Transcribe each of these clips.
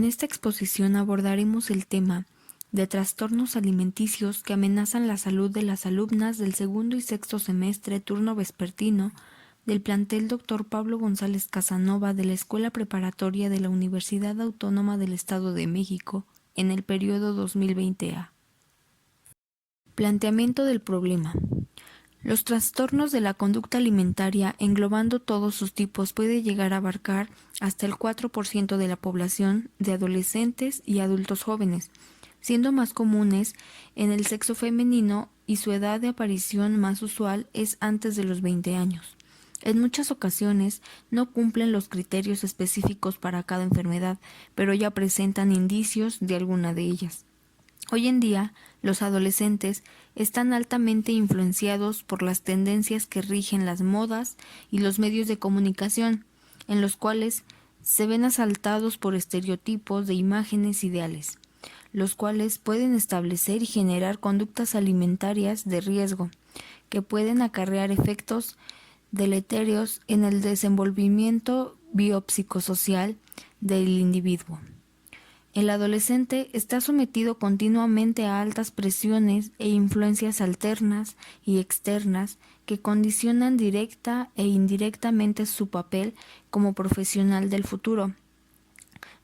esta exposición abordaremos el tema de trastornos alimenticios que amenazan la salud de las alumnas del segundo y sexto semestre turno vespertino del plantel Dr. Pablo González Casanova de la Escuela Preparatoria de la Universidad Autónoma del Estado de México en el periodo 2020A. Planteamiento del problema. Los trastornos de la conducta alimentaria, englobando todos sus tipos, puede llegar a abarcar hasta el 4% de la población de adolescentes y adultos jóvenes, siendo más comunes en el sexo femenino y su edad de aparición más usual es antes de los 20 años. En muchas ocasiones no cumplen los criterios específicos para cada enfermedad, pero ya presentan indicios de alguna de ellas. Hoy en día, los adolescentes están altamente influenciados por las tendencias que rigen las modas y los medios de comunicación, en los cuales se ven asaltados por estereotipos de imágenes ideales, los cuales pueden establecer y generar conductas alimentarias de riesgo, que pueden acarrear efectos deleterios en el desenvolvimiento biopsicosocial del individuo. El adolescente está sometido continuamente a altas presiones e influencias alternas y externas que condicionan directa e indirectamente su papel como profesional del futuro.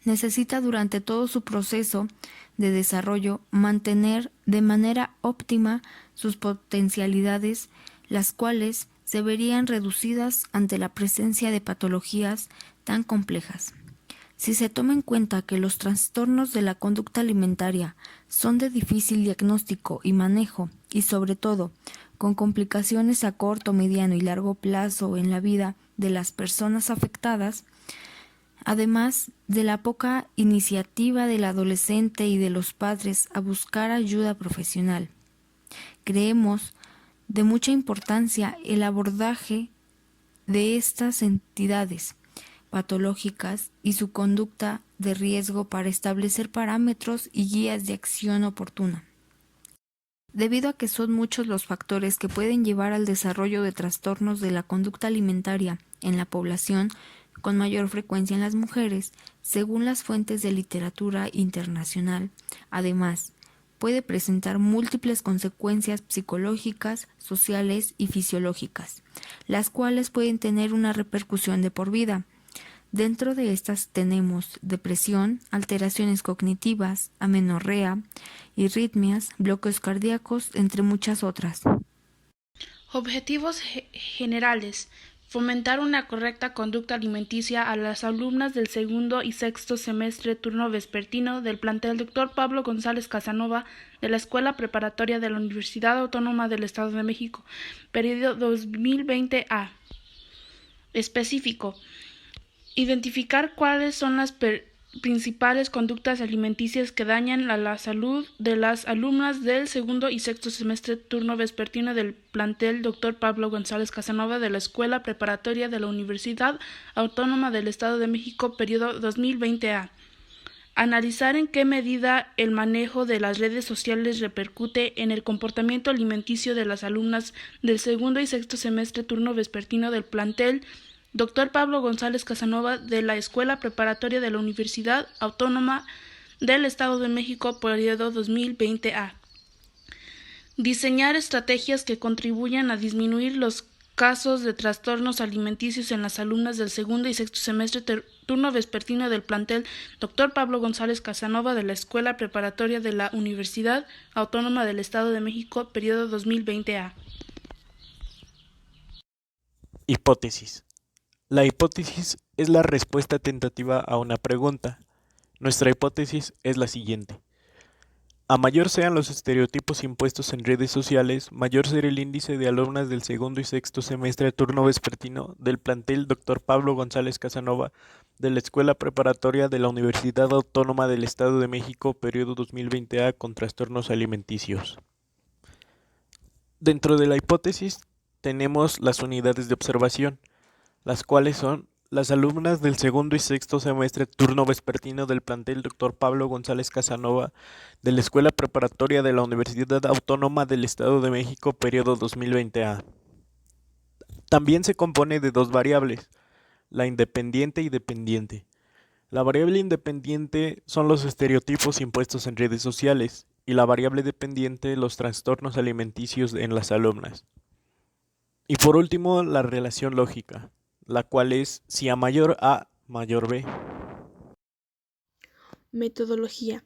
Necesita durante todo su proceso de desarrollo mantener de manera óptima sus potencialidades, las cuales se verían reducidas ante la presencia de patologías tan complejas. Si se toma en cuenta que los trastornos de la conducta alimentaria son de difícil diagnóstico y manejo y sobre todo con complicaciones a corto, mediano y largo plazo en la vida de las personas afectadas, además de la poca iniciativa del adolescente y de los padres a buscar ayuda profesional, creemos de mucha importancia el abordaje de estas entidades patológicas y su conducta de riesgo para establecer parámetros y guías de acción oportuna. Debido a que son muchos los factores que pueden llevar al desarrollo de trastornos de la conducta alimentaria en la población, con mayor frecuencia en las mujeres, según las fuentes de literatura internacional, además, puede presentar múltiples consecuencias psicológicas, sociales y fisiológicas, las cuales pueden tener una repercusión de por vida. Dentro de estas tenemos depresión, alteraciones cognitivas, amenorrea, arritmias, bloqueos cardíacos, entre muchas otras. Objetivos generales. Fomentar una correcta conducta alimenticia a las alumnas del segundo y sexto semestre turno vespertino del plantel Dr. Pablo González Casanova de la Escuela Preparatoria de la Universidad Autónoma del Estado de México, periodo 2020A. Específico. Identificar cuáles son las principales conductas alimenticias que dañan a la salud de las alumnas del segundo y sexto semestre turno vespertino del plantel Dr. Pablo González Casanova de la Escuela Preparatoria de la Universidad Autónoma del Estado de México, periodo 2020A. Analizar en qué medida el manejo de las redes sociales repercute en el comportamiento alimenticio de las alumnas del segundo y sexto semestre turno vespertino del plantel Dr. Pablo González Casanova de la Escuela Preparatoria de la Universidad Autónoma del Estado de México, periodo 2020A. Diseñar estrategias que contribuyan a disminuir los casos de trastornos alimenticios en las alumnas del segundo y sexto semestre turno vespertino del plantel Dr. Pablo González Casanova de la Escuela Preparatoria de la Universidad Autónoma del Estado de México, periodo 2020A. Hipótesis. La hipótesis es la respuesta tentativa a una pregunta. Nuestra hipótesis es la siguiente. A mayor sean los estereotipos impuestos en redes sociales, mayor será el índice de alumnas del segundo y sexto semestre turno vespertino del plantel Dr. Pablo González Casanova de la Escuela Preparatoria de la Universidad Autónoma del Estado de México, periodo 2020A, con trastornos alimenticios. Dentro de la hipótesis tenemos las unidades de observación, las cuales son las alumnas del segundo y sexto semestre turno vespertino del plantel Dr. Pablo González Casanova de la Escuela Preparatoria de la Universidad Autónoma del Estado de México, periodo 2020A. También se compone de dos variables, la independiente y dependiente. La variable independiente son los estereotipos impuestos en redes sociales y la variable dependiente los trastornos alimenticios en las alumnas. Y por último, la relación lógica, la cual es si A mayor A mayor B. Metodología.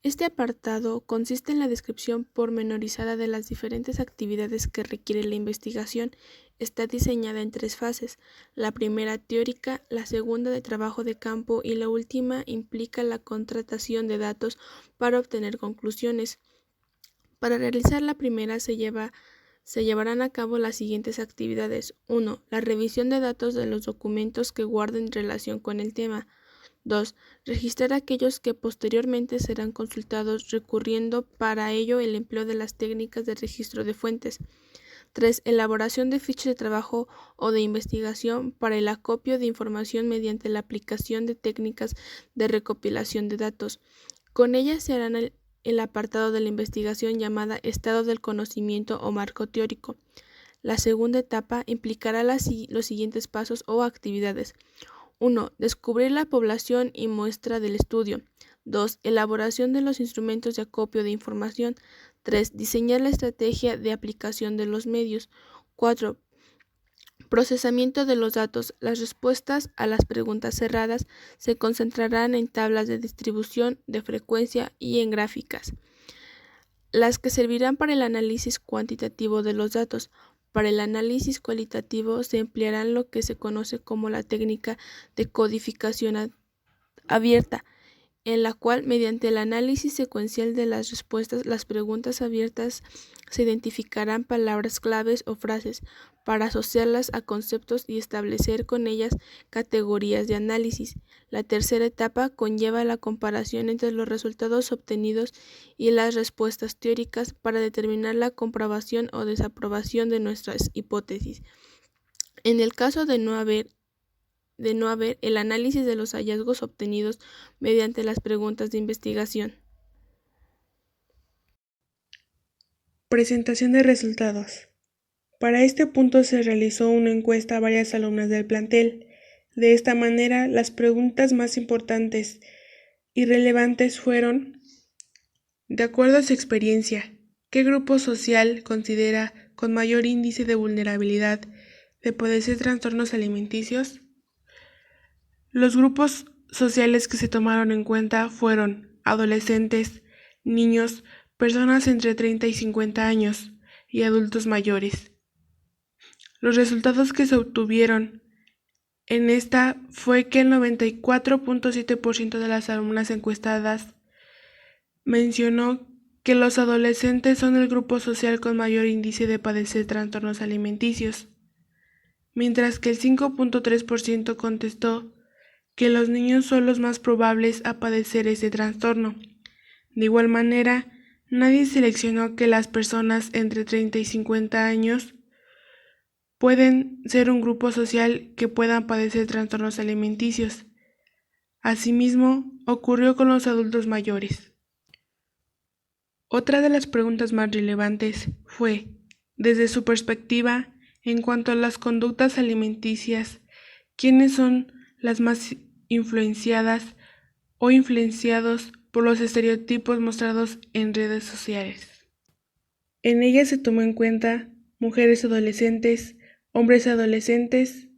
Este apartado consiste en la descripción pormenorizada de las diferentes actividades que requiere la investigación. Está diseñada en 3 fases: la primera teórica, la segunda de trabajo de campo y la última implica la contratación de datos para obtener conclusiones. Para realizar la primera se llevarán a cabo las siguientes actividades. 1. La revisión de datos de los documentos que guarden relación con el tema. 2. Registrar aquellos que posteriormente serán consultados, recurriendo para ello el empleo de las técnicas de registro de fuentes. 3. Elaboración de fichas de trabajo o de investigación para el acopio de información mediante la aplicación de técnicas de recopilación de datos. Con ellas se hará el apartado de la investigación llamada estado del conocimiento o marco teórico. La segunda etapa implicará los siguientes pasos o actividades. 1. Descubrir la población y muestra del estudio. 2. Elaboración de los instrumentos de acopio de información. 3. Diseñar la estrategia de aplicación de los medios. 4. Procesamiento de los datos. Las respuestas a las preguntas cerradas se concentrarán en tablas de distribución, de frecuencia y en gráficas, las que servirán para el análisis cuantitativo de los datos. Para el análisis cualitativo se emplearán lo que se conoce como la técnica de codificación abierta, en la cual, mediante el análisis secuencial de las respuestas, las preguntas abiertas se identificarán palabras claves o frases para asociarlas a conceptos y establecer con ellas categorías de análisis. La tercera etapa conlleva la comparación entre los resultados obtenidos y las respuestas teóricas para determinar la comprobación o desaprobación de nuestras hipótesis. En el caso de no haber el análisis de los hallazgos obtenidos mediante las preguntas de investigación. Presentación de resultados. Para este punto se realizó una encuesta a varias alumnas del plantel. De esta manera, las preguntas más importantes y relevantes fueron: de acuerdo a su experiencia, ¿qué grupo social considera con mayor índice de vulnerabilidad de padecer trastornos alimenticios? Los grupos sociales que se tomaron en cuenta fueron adolescentes, niños, personas entre 30 y 50 años y adultos mayores. Los resultados que se obtuvieron en esta fue que el 94.7% de las alumnas encuestadas mencionó que los adolescentes son el grupo social con mayor índice de padecer trastornos alimenticios, mientras que el 5.3% contestó que los niños son los más probables a padecer ese trastorno. De igual manera, nadie seleccionó que las personas entre 30 y 50 años pueden ser un grupo social que puedan padecer trastornos alimenticios. Asimismo, ocurrió con los adultos mayores. Otra de las preguntas más relevantes fue, desde su perspectiva, en cuanto a las conductas alimenticias, ¿quiénes son las más influenciadas o influenciados por los estereotipos mostrados en redes sociales? En ella se tomó en cuenta mujeres adolescentes, hombres adolescentes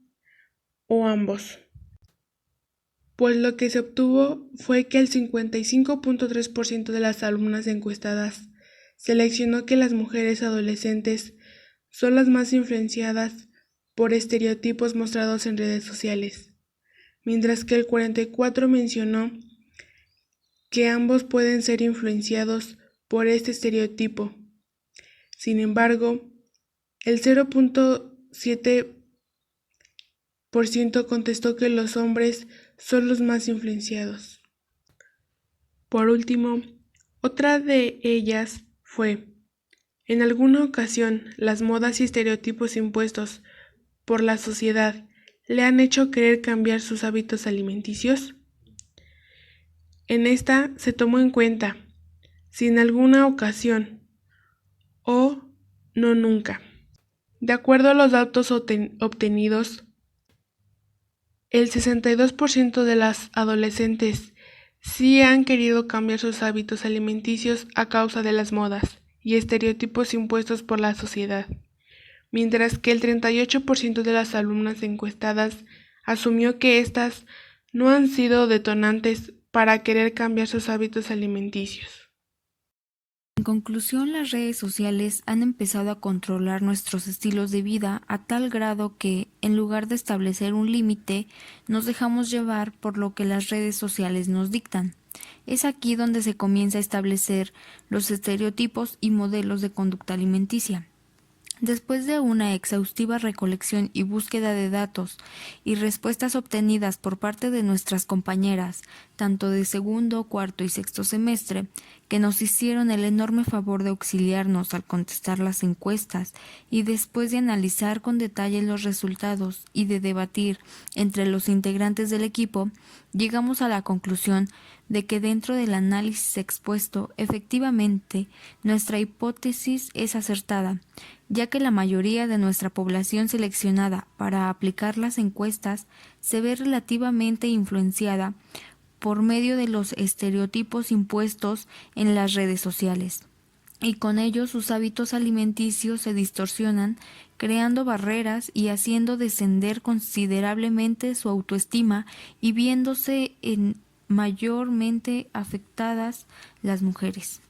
o ambos. Pues lo que se obtuvo fue que el 55.3% de las alumnas encuestadas seleccionó que las mujeres adolescentes son las más influenciadas por estereotipos mostrados en redes sociales, mientras que el 44% mencionó que ambos pueden ser influenciados por este estereotipo. Sin embargo, el 0.7% contestó que los hombres son los más influenciados. Por último, otra de ellas fue: en alguna ocasión, las modas y estereotipos impuestos por la sociedad le han hecho querer cambiar sus hábitos alimenticios. En esta se tomó en cuenta si en alguna ocasión o no nunca. De acuerdo a los datos obtenidos, el 62% de las adolescentes sí han querido cambiar sus hábitos alimenticios a causa de las modas y estereotipos impuestos por la sociedad, mientras que el 38% de las alumnas encuestadas asumió que éstas no han sido detonantes para querer cambiar sus hábitos alimenticios. En conclusión, las redes sociales han empezado a controlar nuestros estilos de vida a tal grado que, en lugar de establecer un límite, nos dejamos llevar por lo que las redes sociales nos dictan. Es aquí donde se comienza a establecer los estereotipos y modelos de conducta alimenticia. Después de una exhaustiva recolección y búsqueda de datos y respuestas obtenidas por parte de nuestras compañeras, tanto de segundo, cuarto y sexto semestre, que nos hicieron el enorme favor de auxiliarnos al contestar las encuestas, y después de analizar con detalle los resultados y de debatir entre los integrantes del equipo, llegamos a la conclusión de que dentro del análisis expuesto, efectivamente, nuestra hipótesis es acertada, ya que la mayoría de nuestra población seleccionada para aplicar las encuestas se ve relativamente influenciada por medio de los estereotipos impuestos en las redes sociales, y con ello sus hábitos alimenticios se distorsionan, creando barreras y haciendo descender considerablemente su autoestima y viéndose mayormente afectadas las mujeres.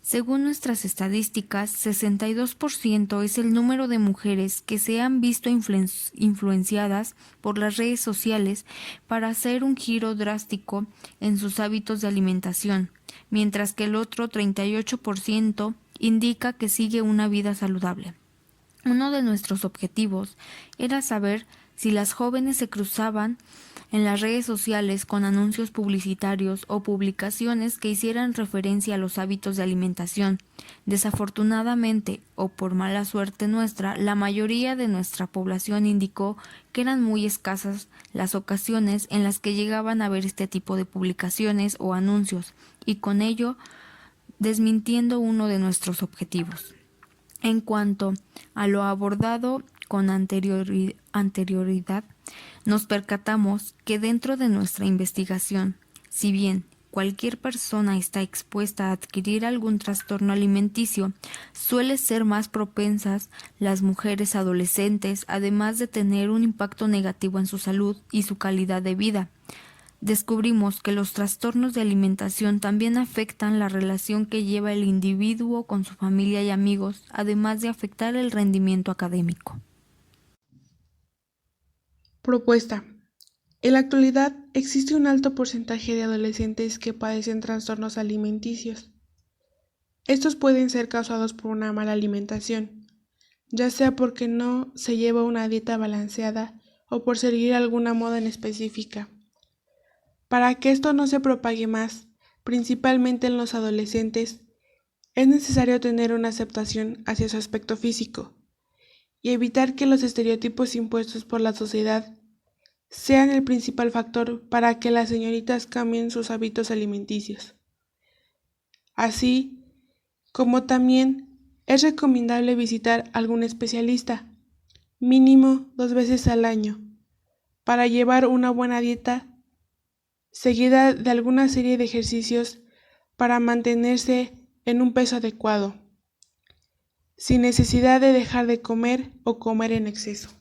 Según nuestras estadísticas, 62% es el número de mujeres que se han visto influenciadas por las redes sociales para hacer un giro drástico en sus hábitos de alimentación, mientras que el otro 38% indica que sigue una vida saludable. Uno de nuestros objetivos era saber si las jóvenes se cruzaban en las redes sociales con anuncios publicitarios o publicaciones que hicieran referencia a los hábitos de alimentación. Desafortunadamente, o por mala suerte nuestra, la mayoría de nuestra población indicó que eran muy escasas las ocasiones en las que llegaban a ver este tipo de publicaciones o anuncios, y con ello desmintiendo uno de nuestros objetivos. En cuanto a lo abordado con anterioridad, nos percatamos que dentro de nuestra investigación, si bien cualquier persona está expuesta a adquirir algún trastorno alimenticio, suele ser más propensas las mujeres adolescentes, además de tener un impacto negativo en su salud y su calidad de vida. Descubrimos que los trastornos de alimentación también afectan la relación que lleva el individuo con su familia y amigos, además de afectar el rendimiento académico. Propuesta. En la actualidad existe un alto porcentaje de adolescentes que padecen trastornos alimenticios. Estos pueden ser causados por una mala alimentación, ya sea porque no se lleva una dieta balanceada o por seguir alguna moda en específica. Para que esto no se propague más, principalmente en los adolescentes, es necesario tener una aceptación hacia su aspecto físico y evitar que los estereotipos impuestos por la sociedad sean el principal factor para que las señoritas cambien sus hábitos alimenticios. Así como también es recomendable visitar a algún especialista, mínimo 2 veces al año, para llevar una buena dieta seguida de alguna serie de ejercicios para mantenerse en un peso adecuado, sin necesidad de dejar de comer o comer en exceso.